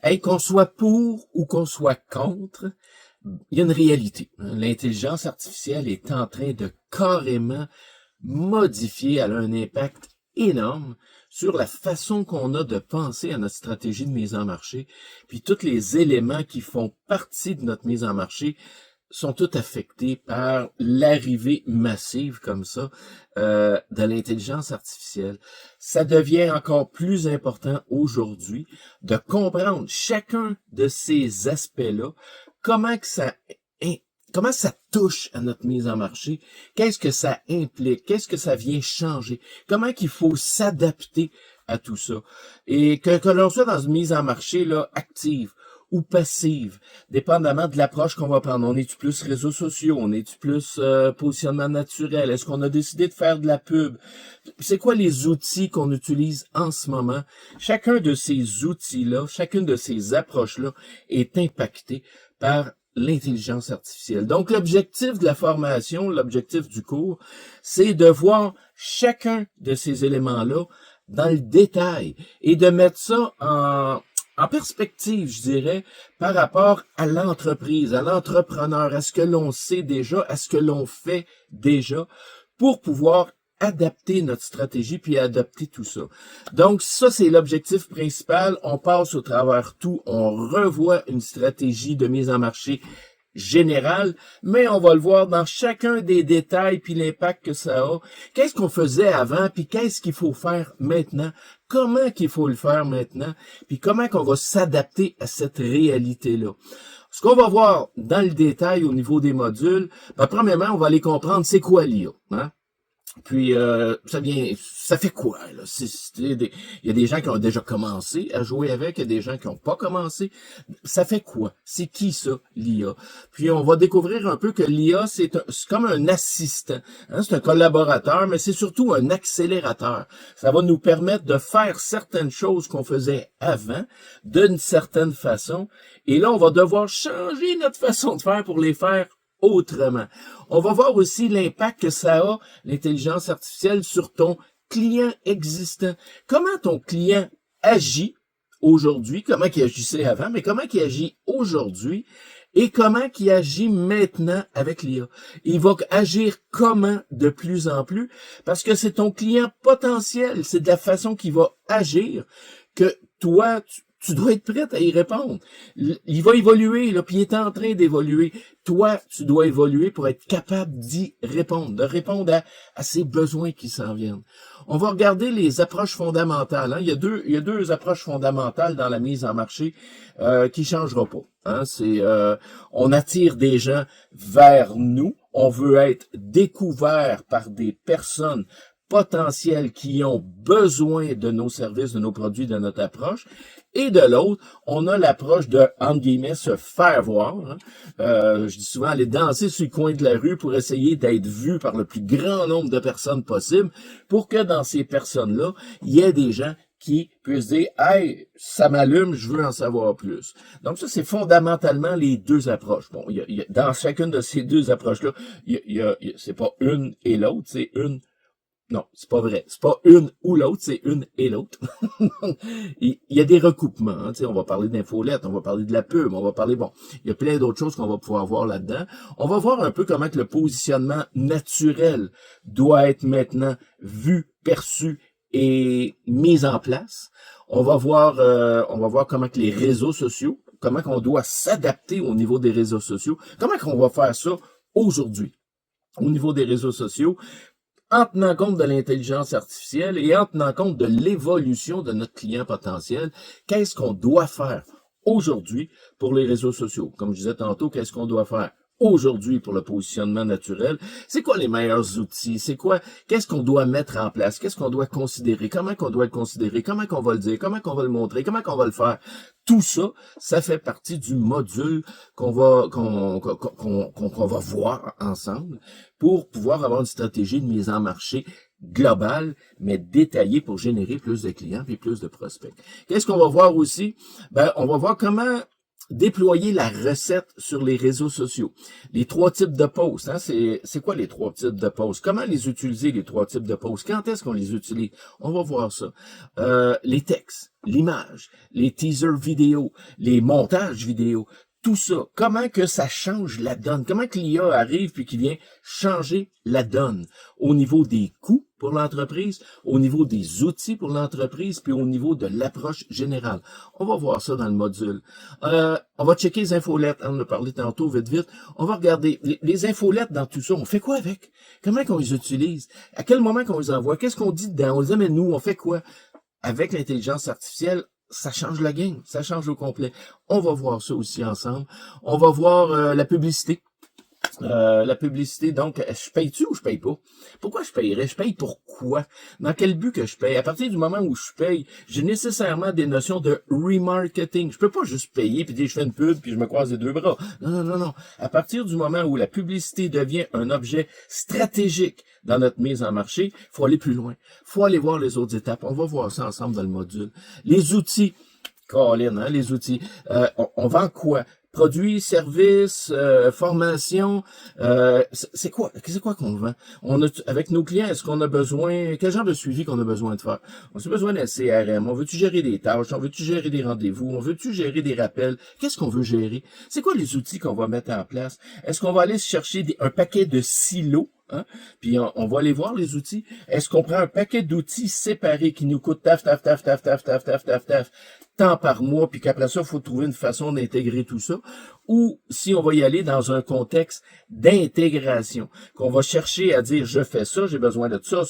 Hey, qu'on soit pour ou qu'on soit contre, il y a une réalité. L'intelligence artificielle est en train de carrément modifier, elle a un impact énorme sur la façon qu'on a de penser à notre stratégie de mise en marché, puis tous les éléments qui font partie de notre mise en marché sont tous affectés par l'arrivée massive comme ça de l'intelligence artificielle. Ça devient encore plus important aujourd'hui de comprendre chacun de ces aspects-là, comment ça touche à notre mise en marché, qu'est-ce que ça implique, qu'est-ce que ça vient changer, comment qu'il faut s'adapter à tout ça. Et que l'on soit dans une mise en marché là active ou passive, dépendamment de l'approche qu'on va prendre. On est-tu plus réseaux sociaux? On est-tu plus positionnement naturel? Est-ce qu'on a décidé de faire de la pub? C'est quoi les outils qu'on utilise en ce moment? Chacun de ces outils-là, chacune de ces approches-là est impactée par l'intelligence artificielle. Donc, l'objectif de la formation, l'objectif du cours, c'est de voir chacun de ces éléments-là dans le détail et de mettre ça en perspective, je dirais, par rapport à l'entreprise, à l'entrepreneur, à ce que l'on sait déjà, à ce que l'on fait déjà, pour pouvoir adapter notre stratégie puis adapter tout ça. Donc, ça, c'est l'objectif principal. On passe au travers tout, on revoit une stratégie de mise en marché générale, mais on va le voir dans chacun des détails puis l'impact que ça a. Qu'est-ce qu'on faisait avant puis qu'est-ce qu'il faut faire maintenant? Comment qu'il faut le faire maintenant? Puis comment qu'on va s'adapter à cette réalité-là? Ce qu'on va voir dans le détail au niveau des modules, premièrement, on va aller comprendre c'est quoi l'IA, hein? Puis ça fait quoi là? Il y a des gens qui ont déjà commencé à jouer avec, il y a des gens qui n'ont pas commencé. Ça fait quoi? C'est qui ça, l'IA? Puis on va découvrir un peu que l'IA, c'est comme un assistant. Hein? C'est un collaborateur, mais c'est surtout un accélérateur. Ça va nous permettre de faire certaines choses qu'on faisait avant, d'une certaine façon. Et là, on va devoir changer notre façon de faire pour les faire autrement. On va voir aussi l'impact que ça a, l'intelligence artificielle, sur ton client existant. Comment ton client agit aujourd'hui, comment il agissait avant, mais comment il agit aujourd'hui et comment il agit maintenant avec l'IA. Il va agir comment de plus en plus, parce que c'est ton client potentiel, c'est de la façon qu'il va agir que toi, tu dois être prête à y répondre. Il va évoluer, là, puis il est en train d'évoluer. Toi, tu dois évoluer pour être capable d'y répondre, de répondre à ces besoins qui s'en viennent. On va regarder les approches fondamentales. Hein. Il y a deux approches fondamentales dans la mise en marché qui ne changeront pas. Hein. On attire des gens vers nous. On veut être découvert par des personnes potentiels qui ont besoin de nos services, de nos produits, de notre approche. Et de l'autre, on a l'approche de, entre guillemets, se faire voir. Hein. Je dis souvent, aller danser sur le coin de la rue pour essayer d'être vu par le plus grand nombre de personnes possible, pour que dans ces personnes-là, il y ait des gens qui puissent dire « Hey, ça m'allume, je veux en savoir plus ». Donc ça, c'est fondamentalement les deux approches. Bon, dans chacune de ces deux approches-là, c'est pas une et l'autre, c'est une. Non, c'est pas vrai. C'est pas une ou l'autre, c'est une et l'autre. Il y a des recoupements. Hein, on va parler d'infolette, on va parler de la pub, on va parler, il y a plein d'autres choses qu'on va pouvoir voir là-dedans. On va voir un peu comment que le positionnement naturel doit être maintenant vu, perçu et mis en place. On va voir comment que les réseaux sociaux, comment qu'on doit s'adapter au niveau des réseaux sociaux, comment qu'on va faire ça aujourd'hui au niveau des réseaux sociaux, en tenant compte de l'intelligence artificielle et en tenant compte de l'évolution de notre client potentiel. Qu'est-ce qu'on doit faire aujourd'hui pour les réseaux sociaux? Comme je disais tantôt, qu'est-ce qu'on doit faire aujourd'hui pour le positionnement naturel? C'est quoi les meilleurs outils? Qu'est-ce qu'on doit mettre en place? Qu'est-ce qu'on doit considérer? Comment qu'on doit le considérer? Comment qu'on va le dire? Comment qu'on va le montrer? Comment qu'on va le faire? Tout ça, ça fait partie du module qu'on va voir ensemble pour pouvoir avoir une stratégie de mise en marché globale, mais détaillée pour générer plus de clients et plus de prospects. Qu'est-ce qu'on va voir aussi? On va voir comment déployer la recette sur les réseaux sociaux. Les 3 types de posts, hein, c'est quoi les 3 types de posts? Comment les utiliser, les 3 types de posts? Quand est-ce qu'on les utilise? On va voir ça. Les textes, l'image, les teasers vidéo, les montages vidéo, tout ça. Comment que ça change la donne? Comment que l'IA arrive puis qu'il vient changer la donne au niveau des coûts pour l'entreprise, au niveau des outils pour l'entreprise, puis au niveau de l'approche générale. On va voir ça dans le module. On va checker les infolettes. On en a parlé tantôt, vite. On va regarder les infolettes dans tout ça. On fait quoi avec? Comment qu'on les utilise? À quel moment qu'on les envoie? Qu'est-ce qu'on dit dedans? On les amène nous? On fait quoi? Avec l'intelligence artificielle, ça change la game, ça change au complet. On va voir ça aussi ensemble. On va voir la publicité. Donc, je paye-tu ou je paye pas? Pourquoi je payerais? Je paye pour quoi? Dans quel but que je paye? À partir du moment où je paye, j'ai nécessairement des notions de remarketing. Je peux pas juste payer puis dire je fais une pub puis je me croise les 2 bras. Non. À partir du moment où la publicité devient un objet stratégique dans notre mise en marché, faut aller plus loin. Faut aller voir les autres étapes. On va voir ça ensemble dans le module. Les outils. Colin, hein, les outils. On vend quoi? Produits, services, formation, c'est quoi qu'on vend? Avec nos clients, est-ce qu'on a besoin, quel genre de suivi qu'on a besoin de faire? On a besoin d'un CRM, on veut-tu gérer des tâches, on veut-tu gérer des rendez-vous, on veut-tu gérer des rappels? Qu'est-ce qu'on veut gérer? C'est quoi les outils qu'on va mettre en place? Est-ce qu'on va aller chercher un paquet de silos? Hein? Puis on va aller voir les outils. Est-ce qu'on prend un paquet d'outils séparés qui nous coûtent taf, tant par mois, puis qu'après ça, il faut trouver une façon d'intégrer tout ça, ou si on va y aller dans un contexte d'intégration, qu'on va chercher à dire, je fais ça, j'ai besoin de ça,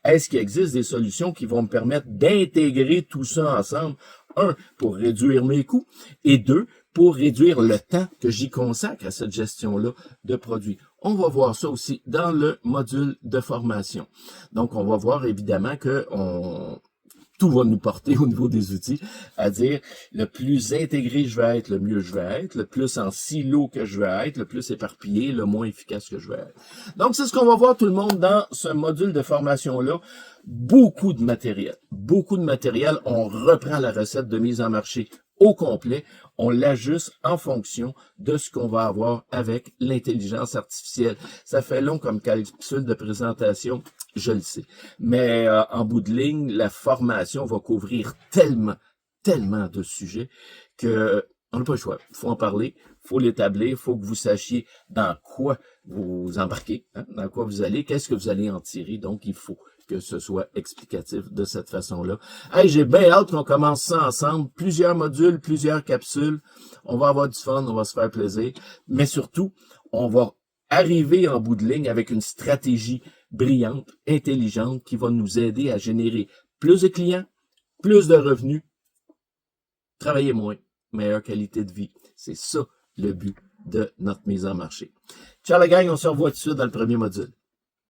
est-ce qu'il existe des solutions qui vont me permettre d'intégrer tout ça ensemble, 1, pour réduire mes coûts, et 2, pour réduire le temps que j'y consacre à cette gestion-là de produits. On va voir ça aussi dans le module de formation. Donc, on va voir évidemment que tout va nous porter au niveau des outils, à dire le plus intégré je vais être, le mieux je vais être, le plus en silo que je vais être, le plus éparpillé, le moins efficace que je vais être. Donc, c'est ce qu'on va voir tout le monde dans ce module de formation-là. Beaucoup de matériel. On reprend la recette de mise en marché au complet. On l'ajuste en fonction de ce qu'on va avoir avec l'intelligence artificielle. Ça fait long comme capsule de présentation, je le sais. Mais en bout de ligne, la formation va couvrir tellement de sujets que on n'a pas le choix. Il faut en parler, il faut l'établir, il faut que vous sachiez dans quoi vous embarquez, hein, dans quoi vous allez, qu'est-ce que vous allez en tirer. Donc, il faut que ce soit explicatif de cette façon-là. Hey, j'ai bien hâte qu'on commence ça ensemble. Plusieurs modules, plusieurs capsules. On va avoir du fun, on va se faire plaisir. Mais surtout, on va arriver en bout de ligne avec une stratégie brillante, intelligente, qui va nous aider à générer plus de clients, plus de revenus, travailler moins, meilleure qualité de vie. C'est ça le but de notre mise en marché. Ciao la gang, on se revoit tout de suite dans le premier module.